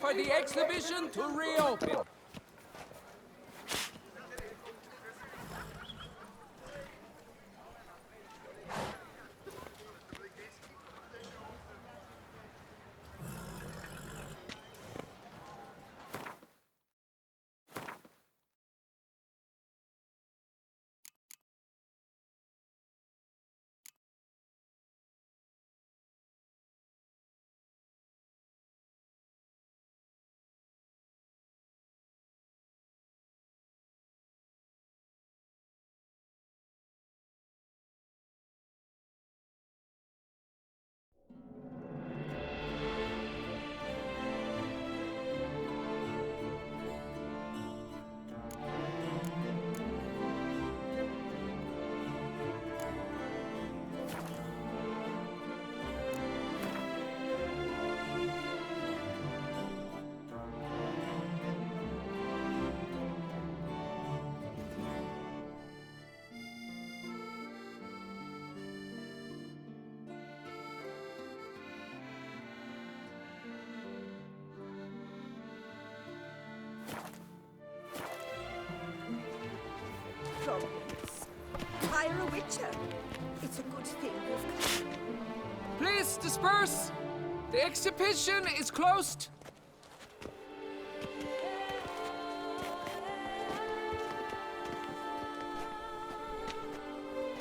for the exhibition to reopen. Problems. Hire a witcher. It's a good thing you've come. Please disperse! The exhibition is closed!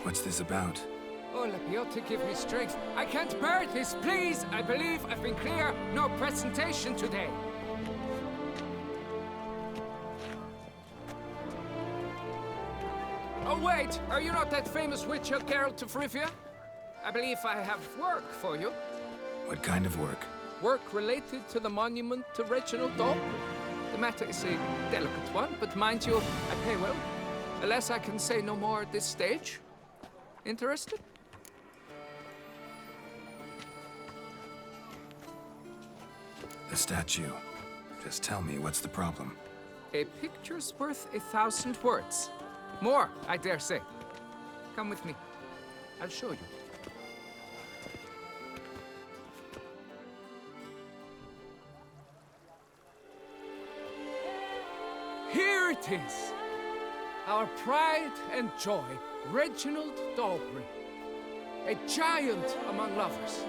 What's this about? Oh, Lapiote, give me strength. I can't bear this, please! I believe I've been clear. No presentation today. Oh, wait! Are you not that famous witcher, Geralt of Rivia? I believe I have work for you. What kind of work? Work related to the monument to Reginald Dalby. The matter is a delicate one, but mind you, I pay well. Alas, I can say no more at this stage. Interested? The statue. Just tell me, what's the problem? A picture's worth 1,000 words. More, I dare say. Come with me. I'll show you. Here it is. Our pride and joy, Reginald Dalby. A giant among lovers.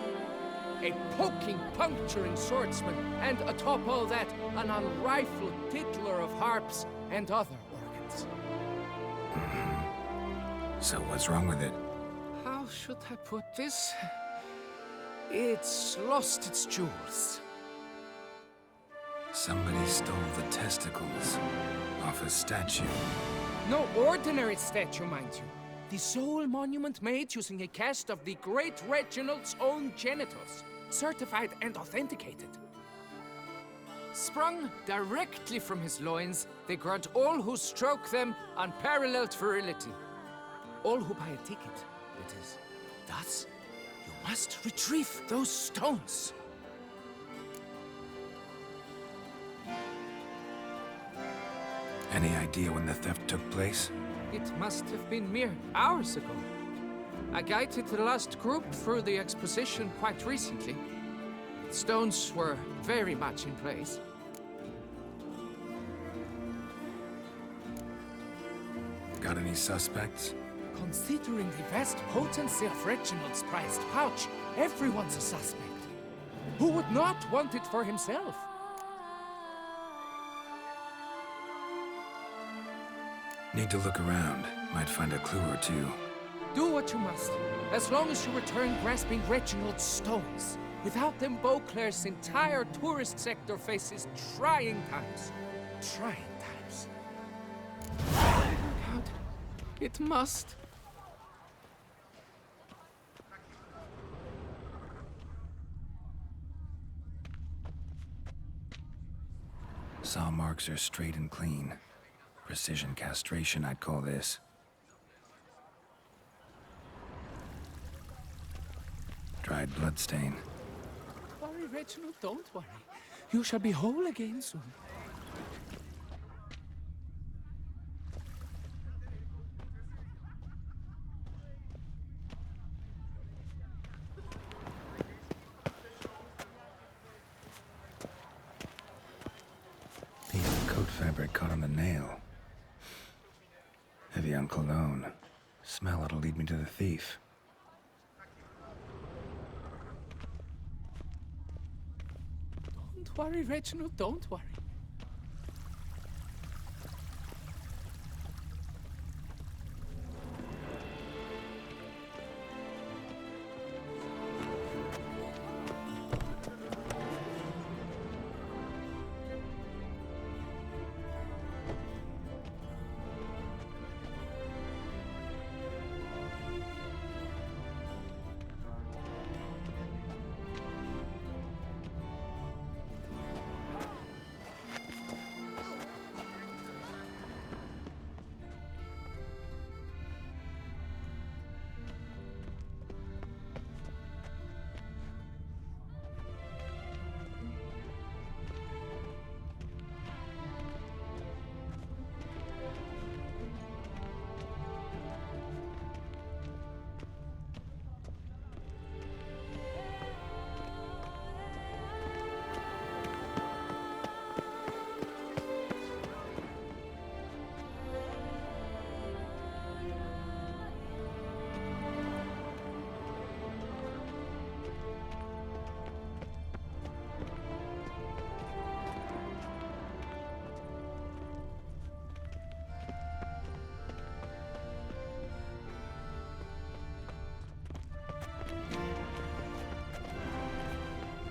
A poking, puncturing swordsman, and atop all that, an unrifled tittler of harps and other organs. So what's wrong with it? How should I put this? It's lost its jewels. Somebody stole the testicles off a statue. No ordinary statue, mind you. The sole monument made using a cast of the great Reginald's own genitals, certified and authenticated. Sprung directly from his loins, they grant all who stroke them unparalleled virility. All who buy a ticket, that is. Thus, you must retrieve those stones. Any idea when the theft took place? It must have been mere hours ago. I guided the last group through the exposition quite recently. Stones were very much in place. Got any suspects? Considering the vast potency of Reginald's prized pouch, everyone's a suspect. Who would not want it for himself? Need to look around. Might find a clue or two. Do what you must, as long as you return grasping Reginald's stones. Without them, Beauclair's entire tourist sector faces trying times. Trying times. God, it must. Saw marks are straight and clean. Precision castration, I'd call this. Dried bloodstain. Worry, Reginald, don't worry. You shall be whole again soon. fabric caught on the nail. Heavy on cologne. Smell it'll lead me to the thief. Don't worry, Reginald, don't worry.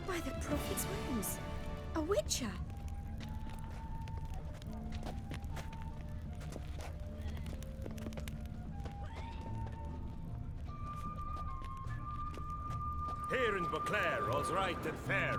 By the Prophet's wounds. A witcher. Here in Beauclair, all's right and fair.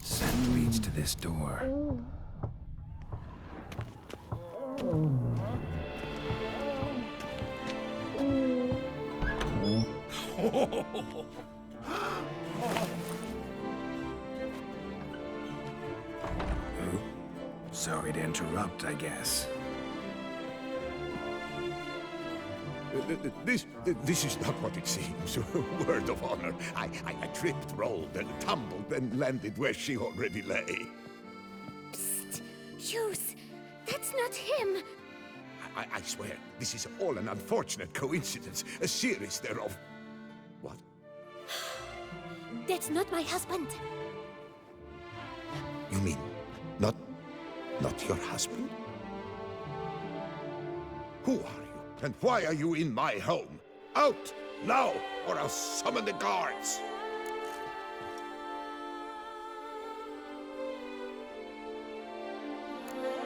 Scent leads to this door. Sorry to interrupt, I guess. This is not what it seems. Word of honor. I tripped, rolled, and tumbled, and landed where she already lay. Psst! Hughes! That's not him! I swear, this is all an unfortunate coincidence. A series thereof. What? That's not my husband. You mean, not your husband? Who are you? And why are you in my home? Out! Now! Or I'll summon the guards!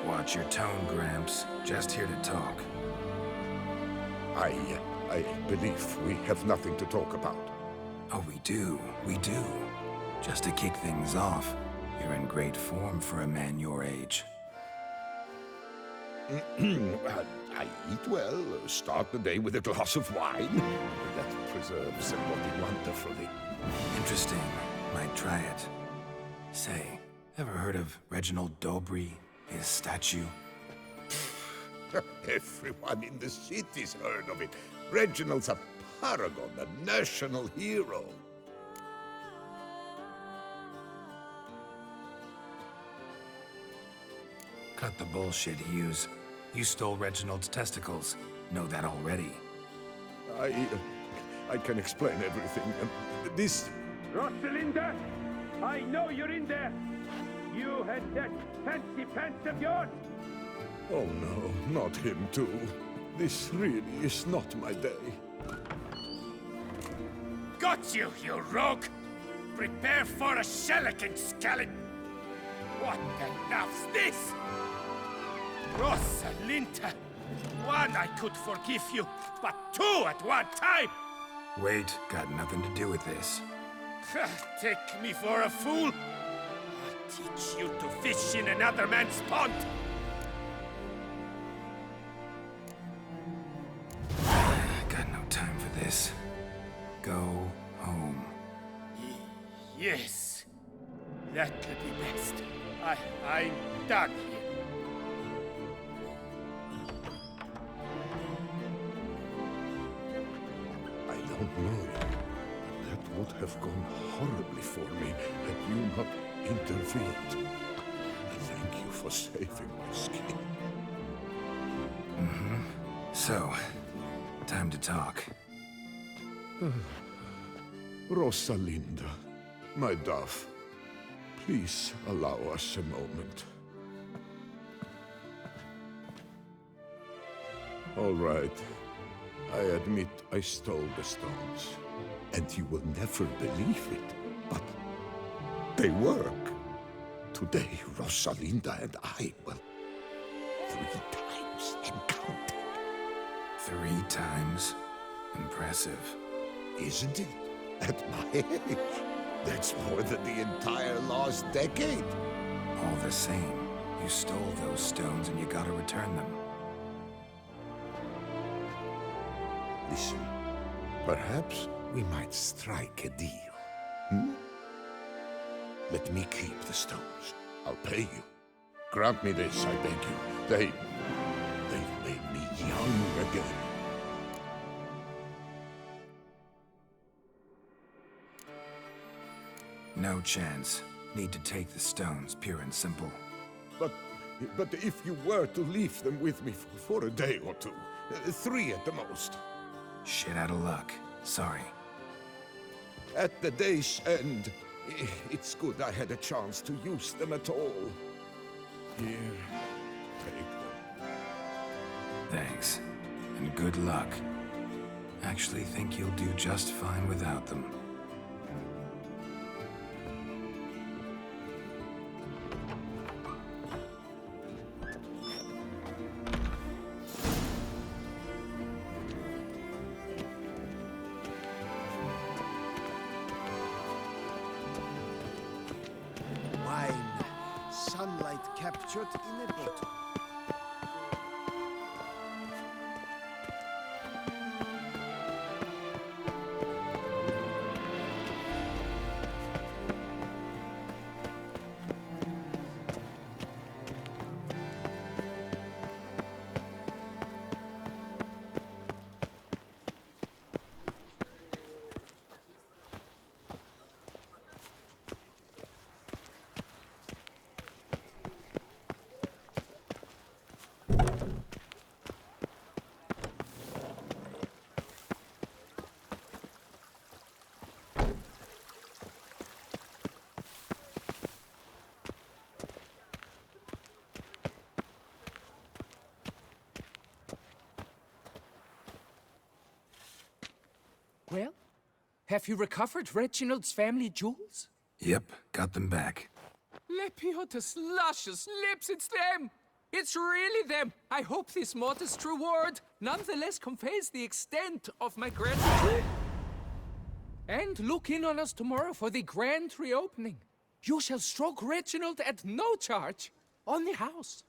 Watch your tone, Gramps. Just here to talk. I believe we have nothing to talk about. Oh, we do. We do. Just to kick things off, you're in great form for a man your age. I eat well, start the day with a glass of wine. That preserves the body wonderfully. Interesting. Might try it. Say, ever heard of Reginald Dobry, his statue? Everyone in the city's heard of it. Reginald's a paragon, a national hero. Cut the bullshit, Hughes. You stole Reginald's testicles. Know that already. I can explain everything. This... Rosalinda, I know you're in there. You and that fancy pants of yours. Oh no, not him too. This really is not my day. Got you, you rogue! Prepare for a shellacking, Scallon! What the laugh's this? Rosalinda! One I could forgive you, but two at one time! Wait, got nothing to do with this. Take me for a fool? I'll teach you to fish in another man's pond! Got no time for this. Go home. Yes. That could be best. I'm done here. I don't know you, but that would have gone horribly for me had you not intervened. Thank you for saving my skin. So, time to talk. Rosalinda, my dove, please allow us a moment. All right. I admit I stole the stones. And you will never believe it, but they work. Today, Rosalinda and I, well, 3 times and counting. 3 times? Impressive. Isn't it? At my age. That's more than the entire last decade. All the same, you stole those stones and you gotta return them. Listen, perhaps we might strike a deal. Hmm? Let me keep the stones. I'll pay you. Grant me this, I beg you. They've made me young again. No chance. Need to take the stones, pure and simple. But if you were to leave them with me for a day or two, 3 at the most. Shit out of luck. Sorry. At the day's end, it's good I had a chance to use them at all. Here, take them. Thanks. And good luck. Actually think you'll do just fine without them. Sunlight captured in a bottle. Well, have you recovered Reginald's family jewels? Yep, got them back. Lepiotus luscious lips, it's them! It's really them! I hope this modest reward nonetheless conveys the extent of my gratitude. And look in on us tomorrow for the grand reopening. You shall stroke Reginald at no charge on the house.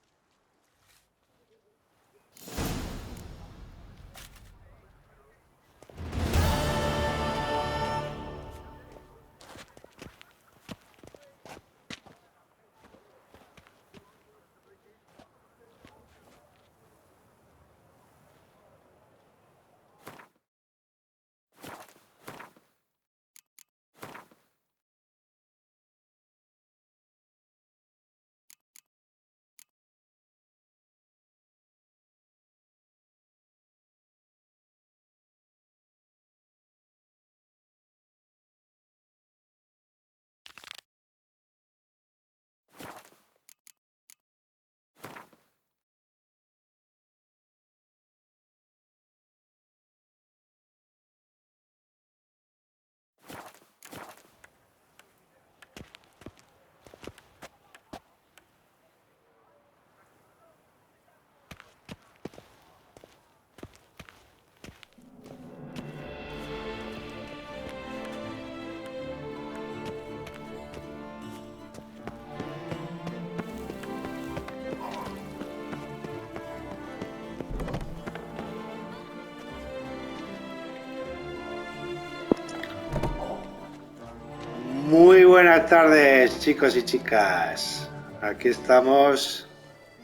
buenas tardes, chicos y chicas. Aquí estamos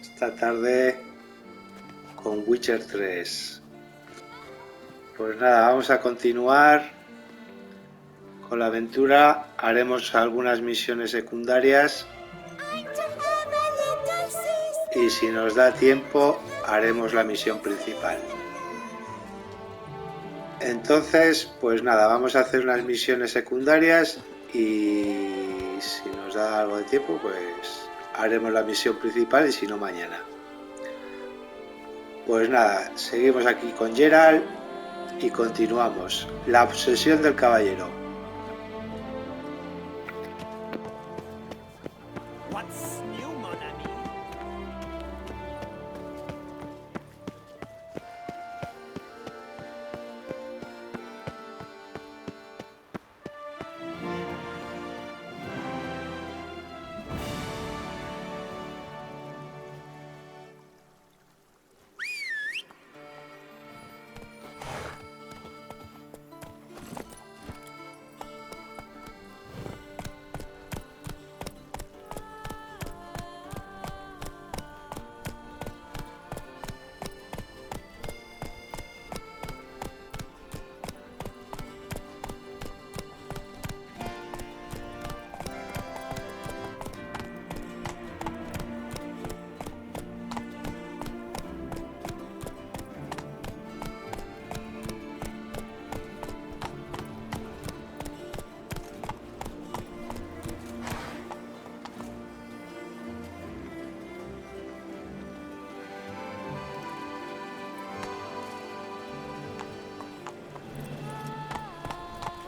esta tarde con Witcher 3. Pues nada, vamos a continuar con la aventura. Haremos algunas misiones secundarias y si nos da tiempo haremos la misión principal. Entonces, pues nada, vamos a hacer unas misiones secundarias y si nos da algo de tiempo, pues haremos la misión principal y si no, mañana. Pues nada, seguimos aquí con Geralt y continuamos. La obsesión del caballero. What's new, mon ami?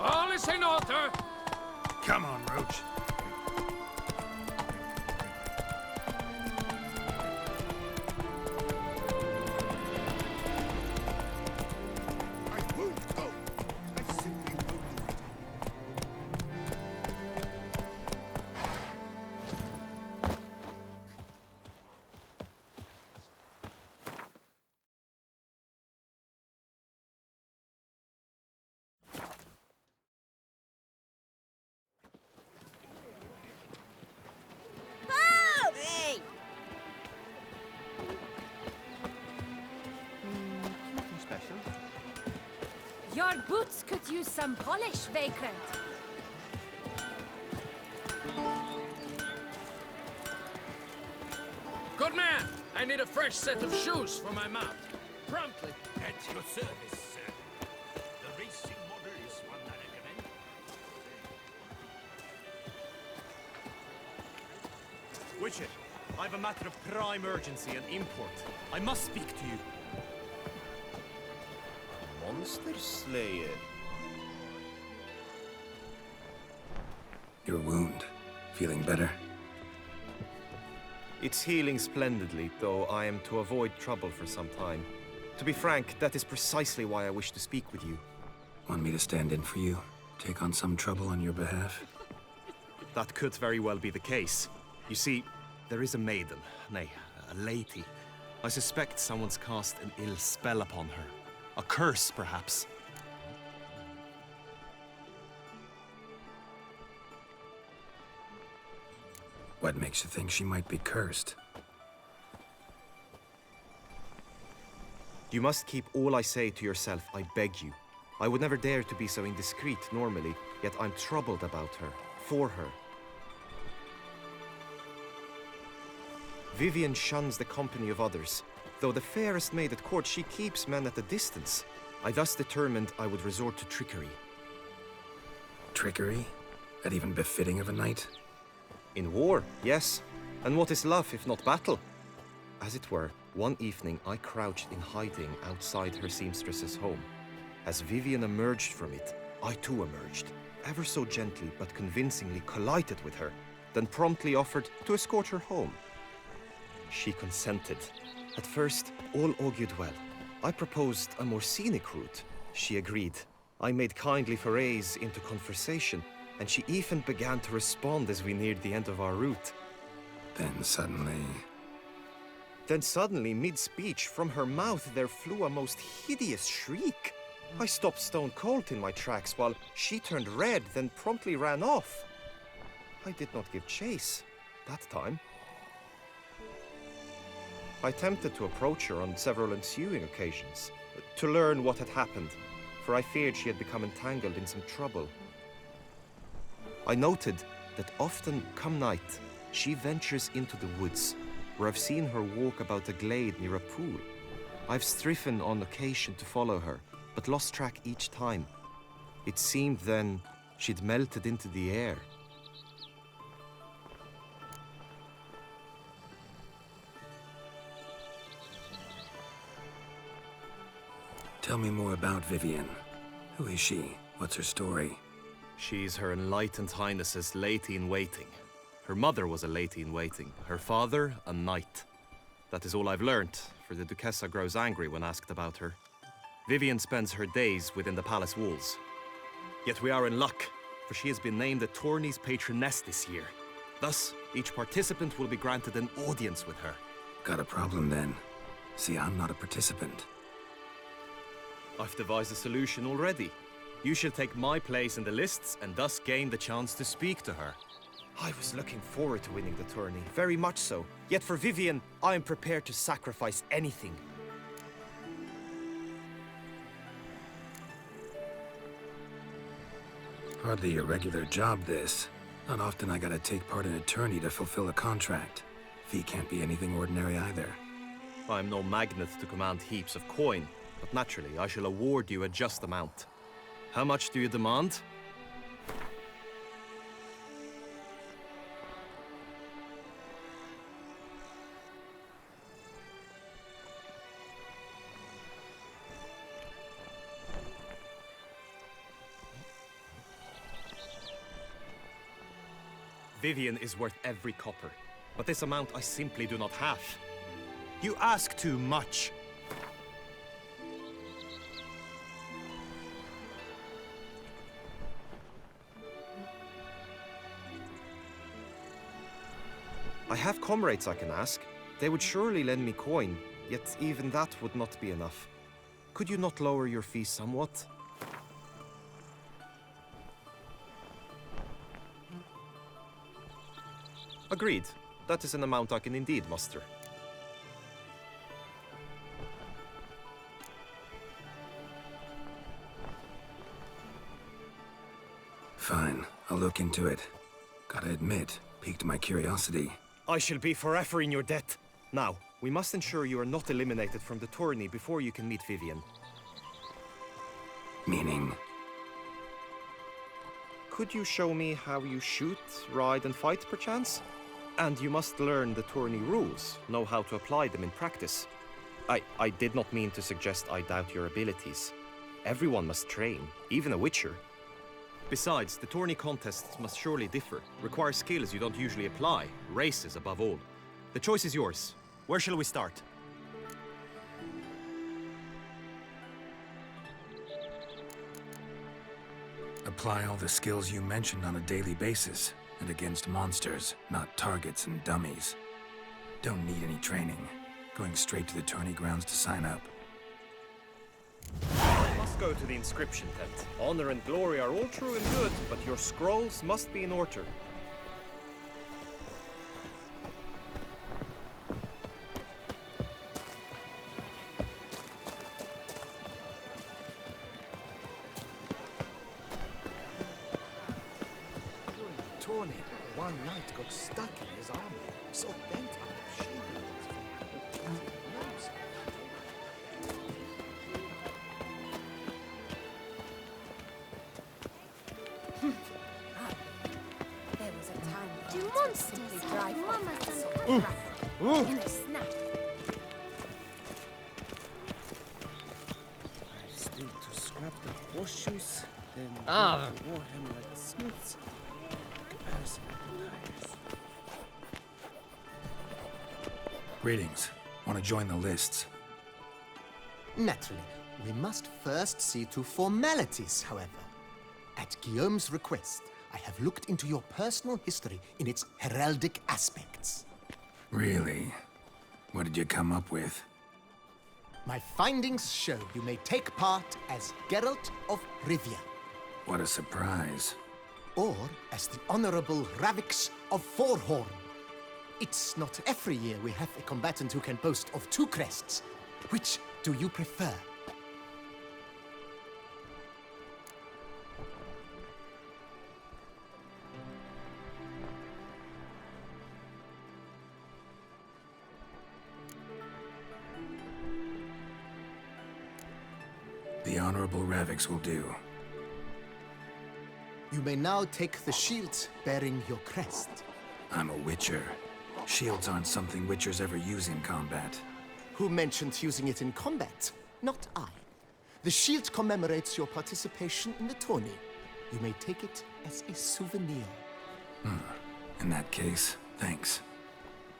All is in order. Come on, Roach. I won't go. I simply won't do it. Oh! Hey! Nothing special. Your boots could use some polish, Vagrant. Good man. I need a fresh set of shoes for my mount. Promptly. At your service, sir. The racing model is one I recommend. Witcher, I have a matter of prime urgency and import. I must speak to you. Monster Slayer. Your wound. Feeling better? It's healing splendidly, though I am to avoid trouble for some time. To be frank, that is precisely why I wish to speak with you. Want me to stand in for you? Take on some trouble on your behalf? That could very well be the case. You see, there is a maiden, nay, a lady. I suspect someone's cast an ill spell upon her. A curse, perhaps. What makes you think she might be cursed? You must keep all I say to yourself, I beg you. I would never dare to be so indiscreet normally, yet I'm troubled about her, for her. Vivienne shuns the company of others. Though the fairest maid at court, she keeps men at a distance. I thus determined I would resort to trickery. Trickery? That even befitting of a knight? In war, yes. And what is love if not battle? As it were, one evening I crouched in hiding outside her seamstress's home. As Vivienne emerged from it, I too emerged, ever so gently but convincingly collided with her, then promptly offered to escort her home. She consented. At first, all augured well. I proposed a more scenic route. She agreed. I made kindly forays into conversation, and she even began to respond as we neared the end of our route. Then suddenly, mid-speech, from her mouth there flew a most hideous shriek. I stopped stone cold in my tracks while she turned red, then promptly ran off. I did not give chase that time. I attempted to approach her on several ensuing occasions, to learn what had happened, for I feared she had become entangled in some trouble. I noted that often, come night, she ventures into the woods, where I've seen her walk about a glade near a pool. I've striven on occasion to follow her, but lost track each time. It seemed then she'd melted into the air. Tell me more about Vivienne. Who is she? What's her story? She's Her Enlightened Highness's lady-in-waiting. Her mother was a lady-in-waiting, her father a knight. That is all I've learnt, for the Duchessa grows angry when asked about her. Vivienne spends her days within the palace walls. Yet we are in luck, for she has been named the tourney's patroness this year. Thus, each participant will be granted an audience with her. Got a problem then. See, I'm not a participant. I've devised a solution already. You shall take my place in the lists and thus gain the chance to speak to her. I was looking forward to winning the tourney, very much so. Yet for Vivienne, I am prepared to sacrifice anything. Hardly a regular job, this. Not often I gotta take part in a tourney to fulfill a contract. Fee can't be anything ordinary either. I'm no magnet to command heaps of coin, but naturally I shall award you a just amount. How much do you demand? Vivienne is worth every copper, but this amount I simply do not have. You ask too much. I have comrades I can ask. They would surely lend me coin, yet even that would not be enough. Could you not lower your fees somewhat? Agreed. That is an amount I can indeed muster. Fine, I'll look into it. Gotta admit, piqued my curiosity. I shall be forever in your debt. Now, we must ensure you are not eliminated from the tourney before you can meet Vivienne. Meaning? Could you show me how you shoot, ride, and fight, perchance? And you must learn the tourney rules, know how to apply them in practice. I did not mean to suggest I doubt your abilities. Everyone must train, even a witcher. Besides, the tourney contests must surely differ, require skills you don't usually apply, races above all. The choice is yours. Where shall we start? Apply all the skills you mentioned on a daily basis, and against monsters, not targets and dummies. Don't need any training. Going straight to the tourney grounds to sign up. Must go to the inscription tent. Honor and glory are all true and good, but your scrolls must be in order. Tourney, one knight got stuck in his armor, so bent out of shape. There was a time do monsters drive Mama in a snap. I still to scrap the horseshoes, then Warhammer like smiths. Comparison of tires. Greetings. Want to join the lists? Naturally, we must first see to formalities, however. At Guillaume's request, I have looked into your personal history in its heraldic aspects. Really? What did you come up with? My findings show you may take part as Geralt of Rivia. What a surprise. or as the Honorable Ravix of Forhorn. It's not every year we have a combatant who can boast of 2 crests. Which do you prefer? The Honorable Ravix will do. You may now take the shield bearing your crest. I'm a Witcher. Shields aren't something Witchers ever use in combat. Who mentioned using it in combat? Not I. The shield commemorates your participation in the tourney. You may take it as a souvenir. In that case, thanks.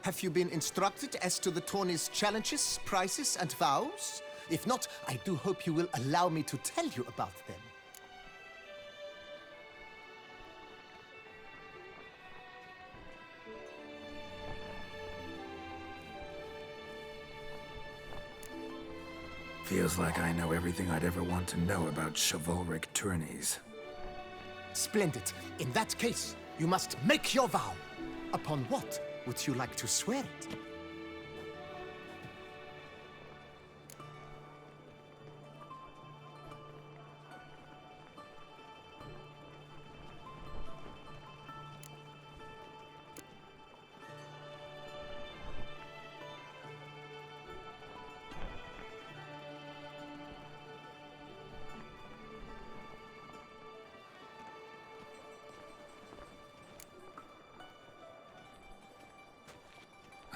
Have you been instructed as to the tourney's challenges, prizes, and vows? If not, I do hope you will allow me to tell you about them. Feels like I know everything I'd ever want to know about chivalric tourneys. Splendid. In that case, you must make your vow. Upon what would you like to swear it?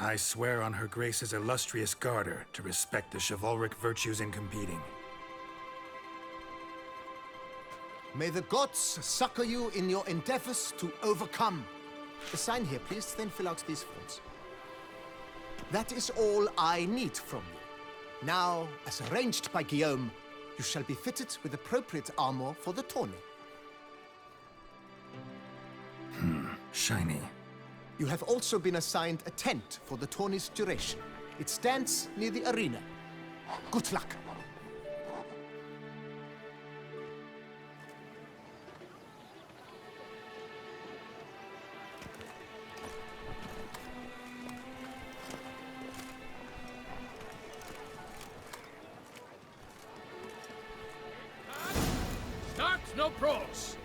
I swear on Her Grace's illustrious garter to respect the chivalric virtues in competing. May the gods succor you in your endeavors to overcome. Sign here, please, then fill out these forms. That is all I need from you. Now, as arranged by Guillaume, you shall be fitted with appropriate armor for the tourney. Shiny. You have also been assigned a tent for the tourney's duration. It stands near the arena. Good luck. Start no pros.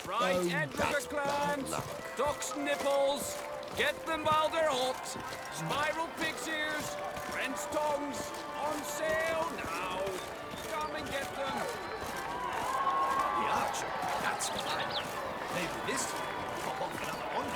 Right, Edriger clans, duck's nipples, get them while they're hot. Spiral pig's ears, French tongues, on sale now. Come and get them. The archer, that's what I like. Maybe this year we'll pop off another one.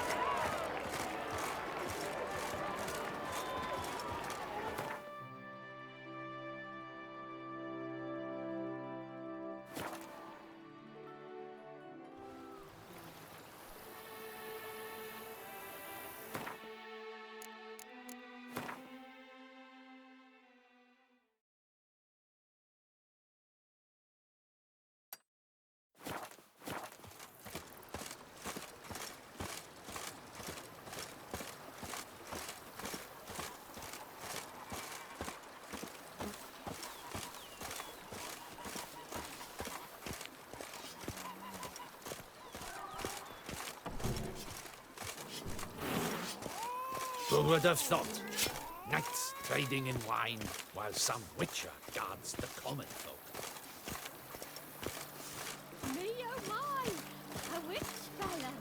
would have thought? Knights trading in wine, while some witcher guards the common folk. Me oh my! A witch fella!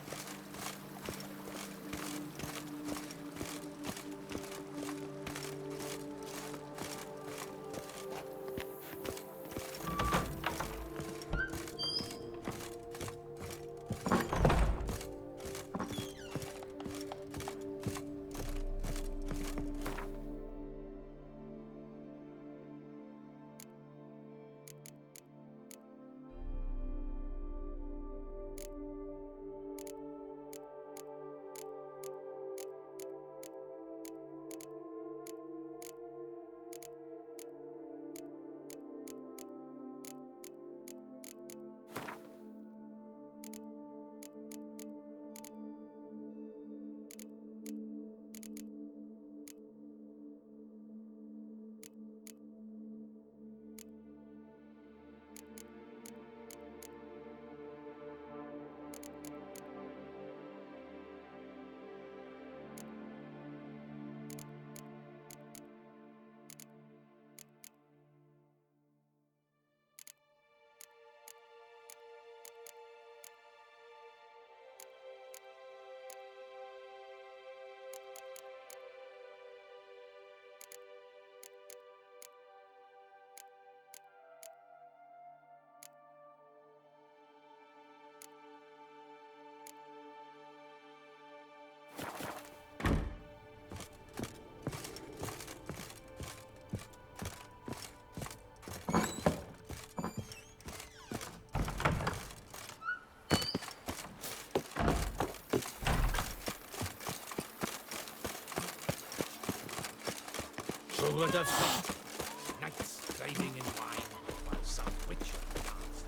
Who would have thought? Knights trading in wine, while some witcher guards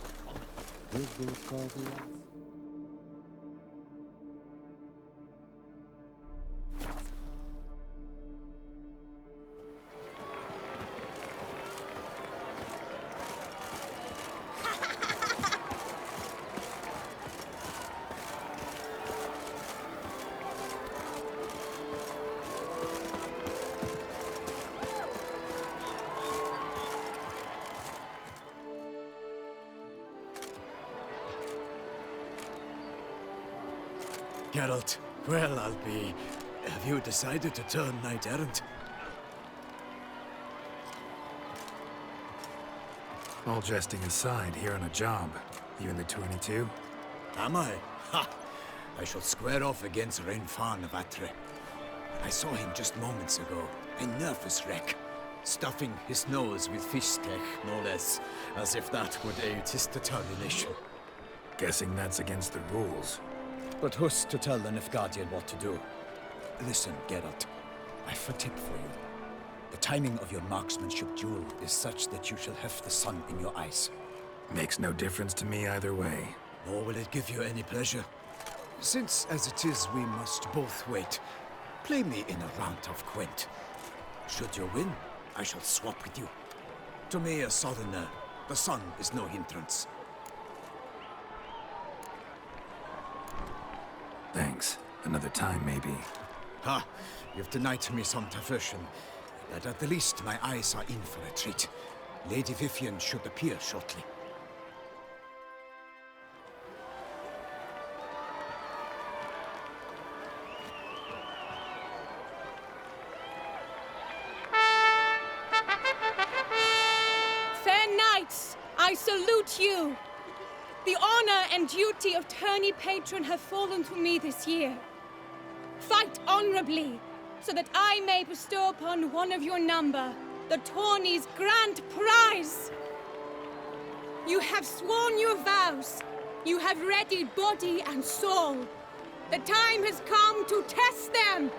the common. Geralt, well, I'll be. Have you decided to turn knight-errant? All jesting aside, here on a job. You in the 22? Am I? Ha! I shall square off against Rainfan of Atre. I saw him just moments ago, a nervous wreck, stuffing his nose with fish steak, no less, as if that would aid his determination. Guessing that's against the rules. But who's to tell the Nilfgaardian what to do? Listen, Geralt, I've a tip for you. The timing of your marksmanship duel is such that you shall have the sun in your eyes. Makes no difference to me either way. Nor will it give you any pleasure. Since, as it is, we must both wait, play me in a round of Gwent. Should you win, I shall swap with you. To me, a southerner, the sun is no hindrance. Thanks. Another time, maybe. Ha! You've denied me some diversion. But at the least, my eyes are in for a treat. Lady Vivian should appear shortly. Fair knights, I salute you. The honor and duty of tourney patron have fallen to me this year. Fight honorably, so that I may bestow upon one of your number the tourney's grand prize. You have sworn your vows. You have readied body and soul. The time has come to test them.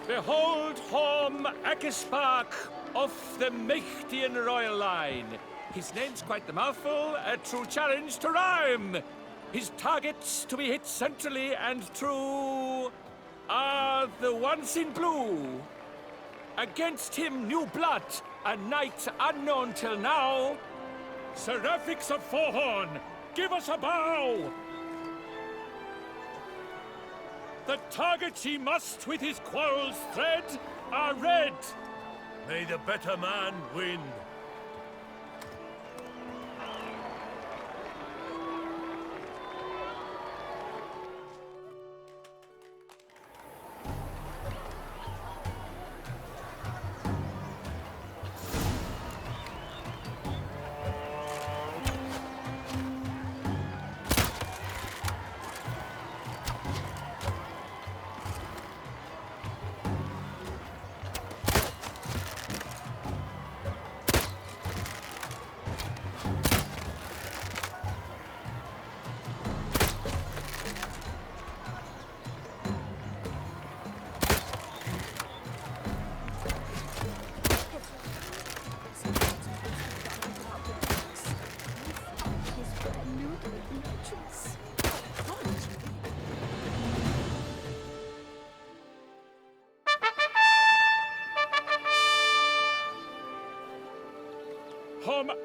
Behold Horm Akispark of the Mechtian royal line. His name's quite the mouthful, a true challenge to rhyme. His targets to be hit centrally and true are the ones in blue. Against him, new blood, a knight unknown till now. Seraphix of Fohorn, give us a bow! The targets he must with his quarrels thread are red. May the better man win.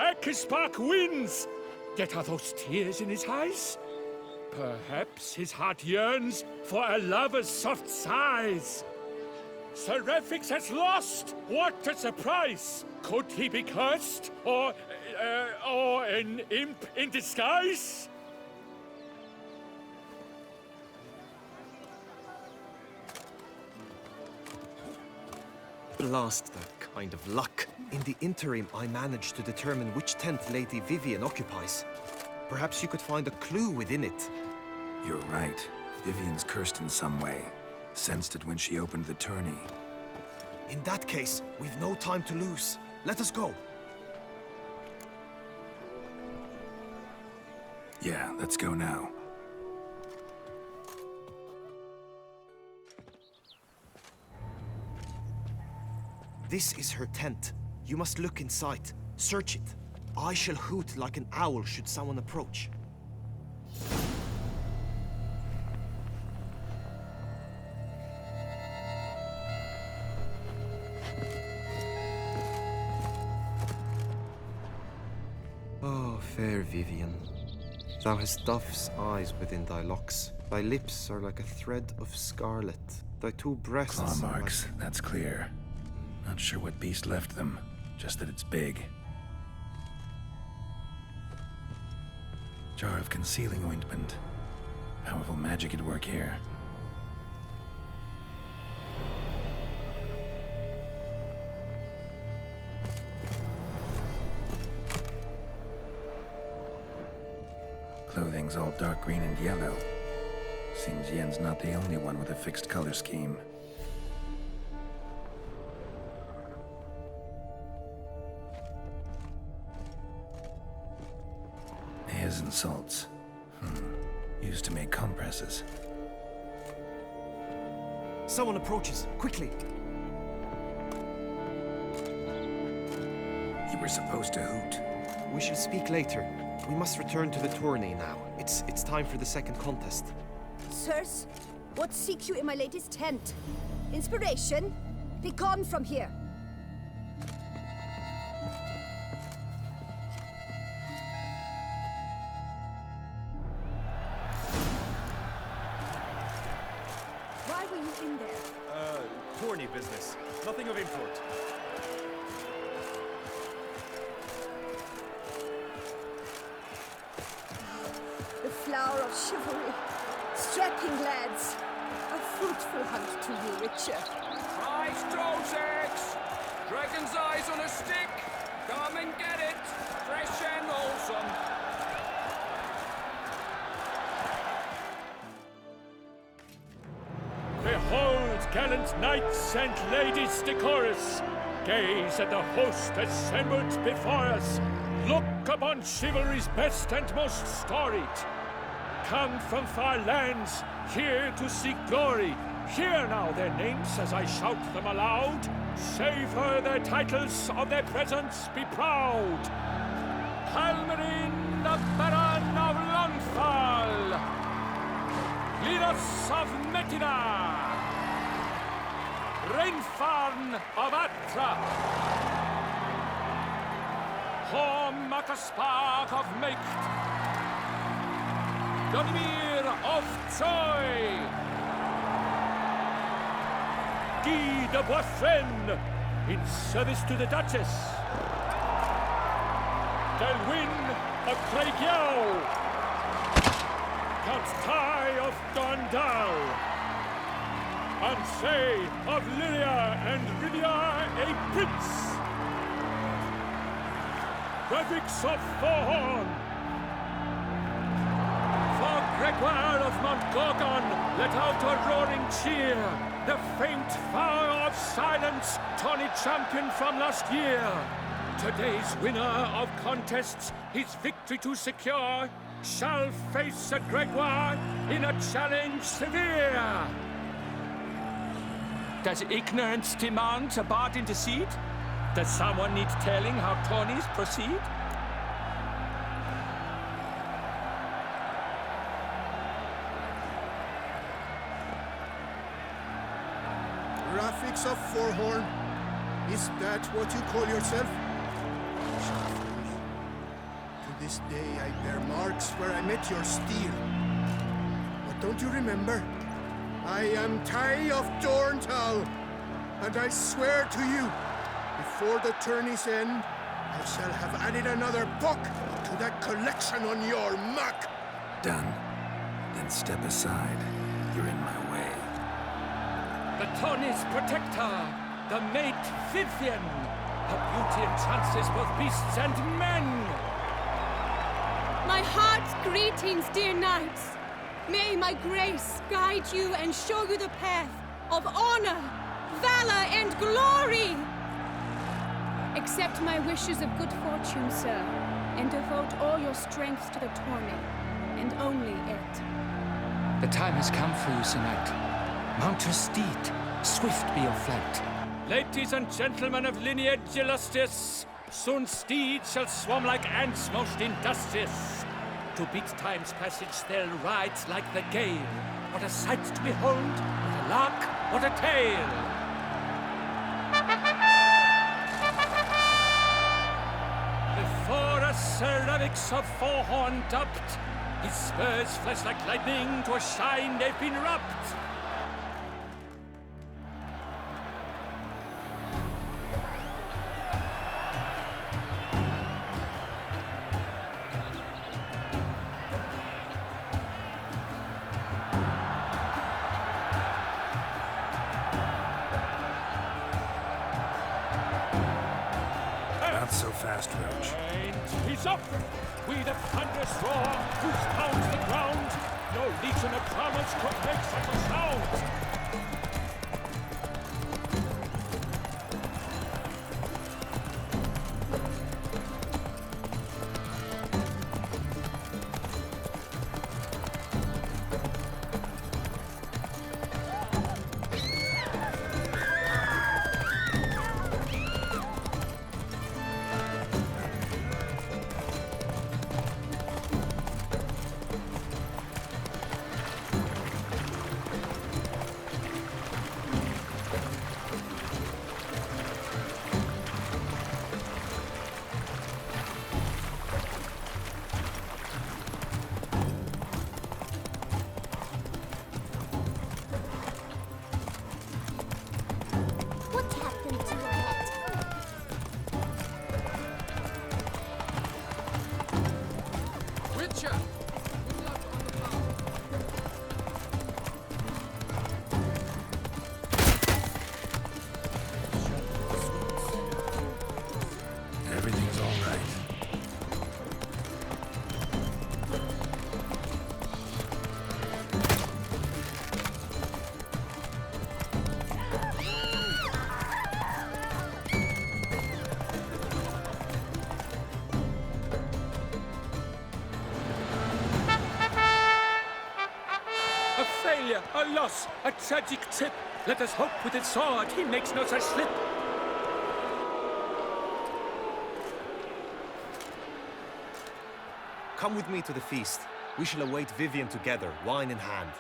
Akispark wins! Yet are those tears in his eyes? Perhaps his heart yearns for a lover's soft sighs. Seraphix has lost! What a surprise! Could he be cursed? Or an imp in disguise? Blast that kind of luck. In the interim, I managed to determine which tent Lady Vivian occupies. Perhaps you could find a clue within it. You're right. Vivian's cursed in some way. Sensed it when she opened the tourney. In that case, we've no time to lose. Let us go. Yeah, let's go now. This is her tent. You must look inside. Search it. I shall hoot like an owl should someone approach. Oh, fair Vivian. Thou hast dove's eyes within thy locks. Thy lips are like a thread of scarlet. Thy two breasts Claw are marks, that's clear. Not sure what beast left them, just that it's big. Jar of concealing ointment. Powerful magic at work here. Clothing's all dark green and yellow. Seems Yen's not the only one with a fixed color scheme. Hairs and salts. Used to make compresses. Someone approaches. Quickly! You were supposed to hoot. We shall speak later. We must return to the tourney now. It's time for the second contest. Sirs, what seek you in my lady's tent? Inspiration? Be gone from here! Why were you in there? Tourney business. Nothing of import. The flower of chivalry. Strapping lads. A fruitful hunt to you, Richard. Prize Trosex! Dragon's eyes on a stick! Come and get it! Fresh and wholesome! Behold, gallant knights and ladies decorous! Gaze at the host assembled before us! Look upon chivalry's best and most storied! Come from far lands, here to seek glory. Hear now their names as I shout them aloud. Savor their titles, of their presence be proud. Halmarin, the Baron of Lonfal. Liros of Metina. Reinfarn of Atra. Hom ac ysbag of Meicht. Donimir of Troy. Guy de Boisfren, in service to the Duchess. Delwyn of Craigyow. Count Ty of Dondal. Ansay of Lilia and Rivia a prince. Graphics of Forhorn. For Gregoire of Montgorgon, let out a roaring cheer. The faint fire of silence, Tawny champion from last year. Today's winner of contests, his victory to secure, shall face a Gregoire in a challenge severe. Does ignorance demand a bard intercede? Does someone need telling how Tawnies proceed? Graphics of Forhorn? Is that what you call yourself? To this day I bear marks where I met your steel. But don't you remember? I am Ty of Dorntal, and I swear to you, before the tourney's end, I shall have added another book to that collection on your muck. Done. Then step aside. You're in my way. The Tawny's protector, the mate Vivian. Her beauty entrances both beasts and men. My heart's greetings, dear knights. May my grace guide you and show you the path of honor, valor, and glory. Accept my wishes of good fortune, sir, and devote all your strength to the tourney, and only it. The time has come for you, Sir Knight. Mount your steed. Swift be your flight. Ladies and gentlemen of lineage illustrious, soon steeds shall swarm like ants most industrious. To beat time's passage, they'll ride like the gale. What a sight to behold! What a lark! What a tale! Before us Sir Ravix of Forhorn dubbed, his spurs flash like lightning, to a shine they've been rubbed. Not so fast, Roach. And he's up! We the thunderous roar, whose pounds the ground. No legion of drummers could make such a sound. Everything's all right. A failure, a loss, a tragic trip. Let us hope with his sword he makes no such slip. Come with me to the feast. We shall await Vivian together, wine in hand.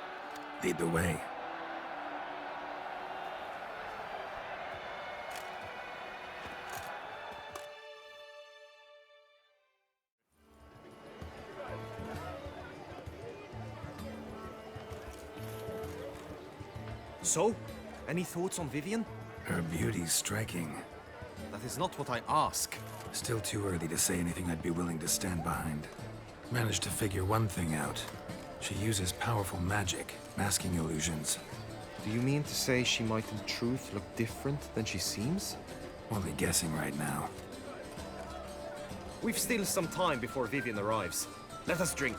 Lead the way. So? Any thoughts on Vivienne? Her beauty's striking. That is not what I ask. Still too early to say anything I'd be willing to stand behind. Managed to figure one thing out. She uses powerful magic, masking illusions. Do you mean to say she might in truth look different than she seems? Only guessing right now. We've still some time before Vivienne arrives. Let us drink.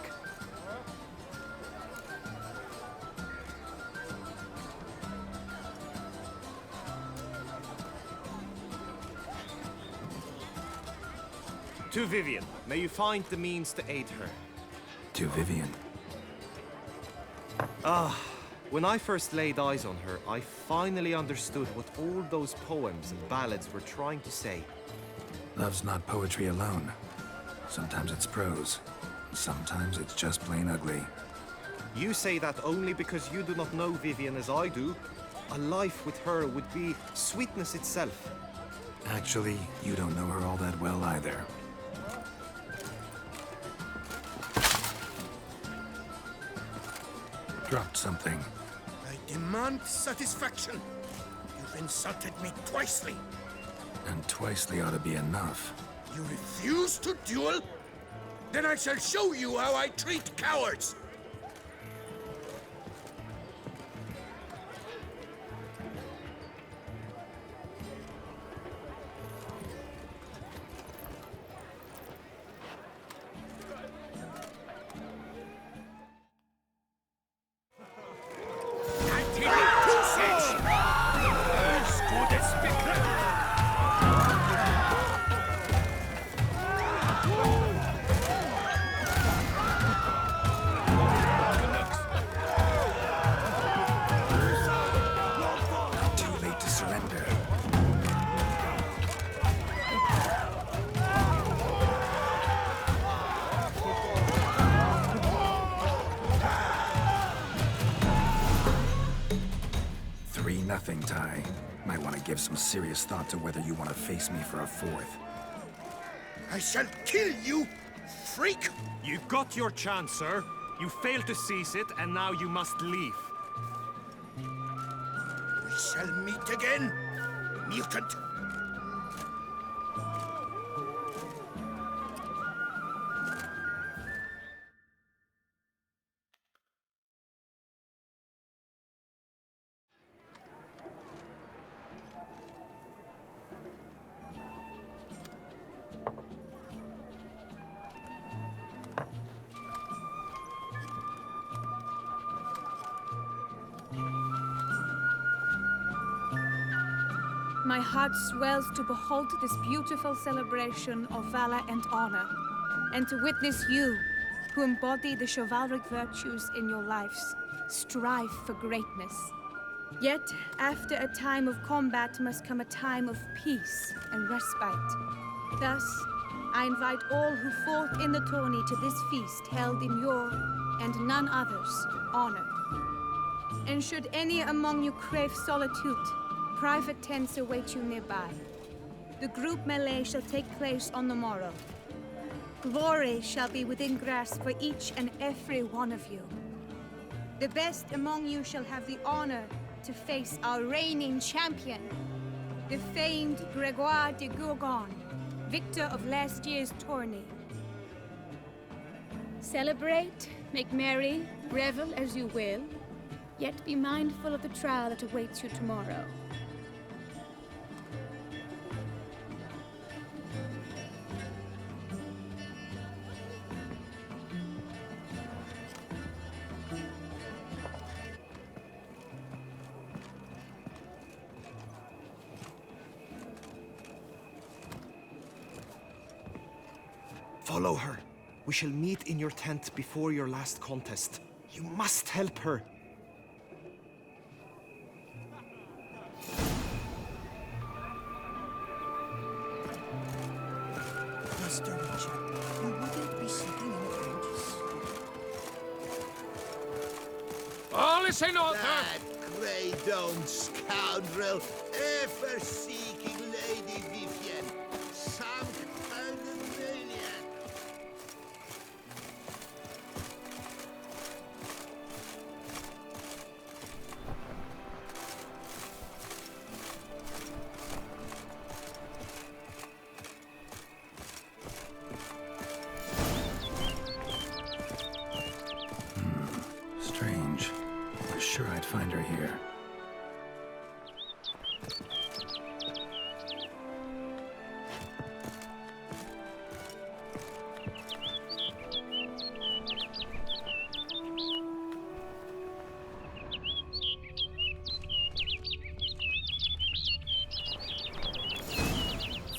To Vivienne, may you find the means to aid her. To Vivienne. When I first laid eyes on her, I finally understood what all those poems and ballads were trying to say. Love's not poetry alone. Sometimes it's prose. Sometimes it's just plain ugly. You say that only because you do not know Vivienne as I do. A life with her would be sweetness itself. Actually, you don't know her all that well either. Dropped something. I demand satisfaction. You've insulted me twicely. And twicely ought to be enough. You refuse to duel? Then I shall show you how I treat cowards! Nothing, Ty. Might want to give some serious thought to whether you want to face me for a fourth. I shall kill you, freak! You got your chance, sir. You failed to seize it, and now you must leave. We shall meet again, mutant! My heart swells to behold this beautiful celebration of valor and honor, and to witness you, who embody the chivalric virtues in your lives, strive for greatness. Yet, after a time of combat must come a time of peace and respite. Thus, I invite all who fought in the tourney to this feast held in your, and none other's, honor. And should any among you crave solitude, private tents await you nearby. The group melee shall take place on the morrow. Glory shall be within grasp for each and every one of you. The best among you shall have the honor to face our reigning champion, the famed Gregoire de Gourgon, victor of last year's tourney. Celebrate, make merry, revel as you will, yet be mindful of the trial that awaits you tomorrow. Follow her. We shall meet in your tent before your last contest. You must help her. Master Richard, you wouldn't be sitting in the benches. All is in order! That grey domed scoundrel, ever seeking Lady Vivienne. Some kind of maniac. sure I'd find her here.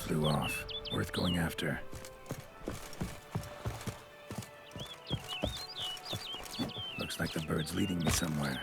Flew off. Worth going after. Looks like the bird's leading me somewhere.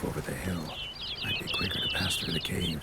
Over the hill. Might be quicker to pass through the cave.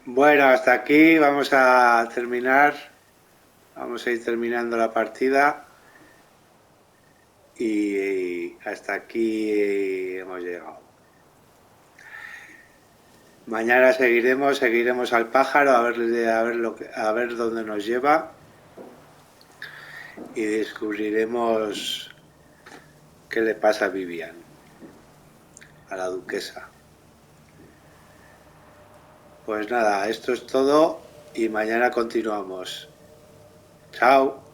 Bueno, hasta aquí vamos a terminar. Vamos a ir terminando la partida. Y hasta aquí hemos llegado. Mañana seguiremos al pájaro a ver dónde nos lleva. Y descubriremos qué le pasa a Vivian, a la duquesa. Pues nada, esto es todo y mañana continuamos. Chao.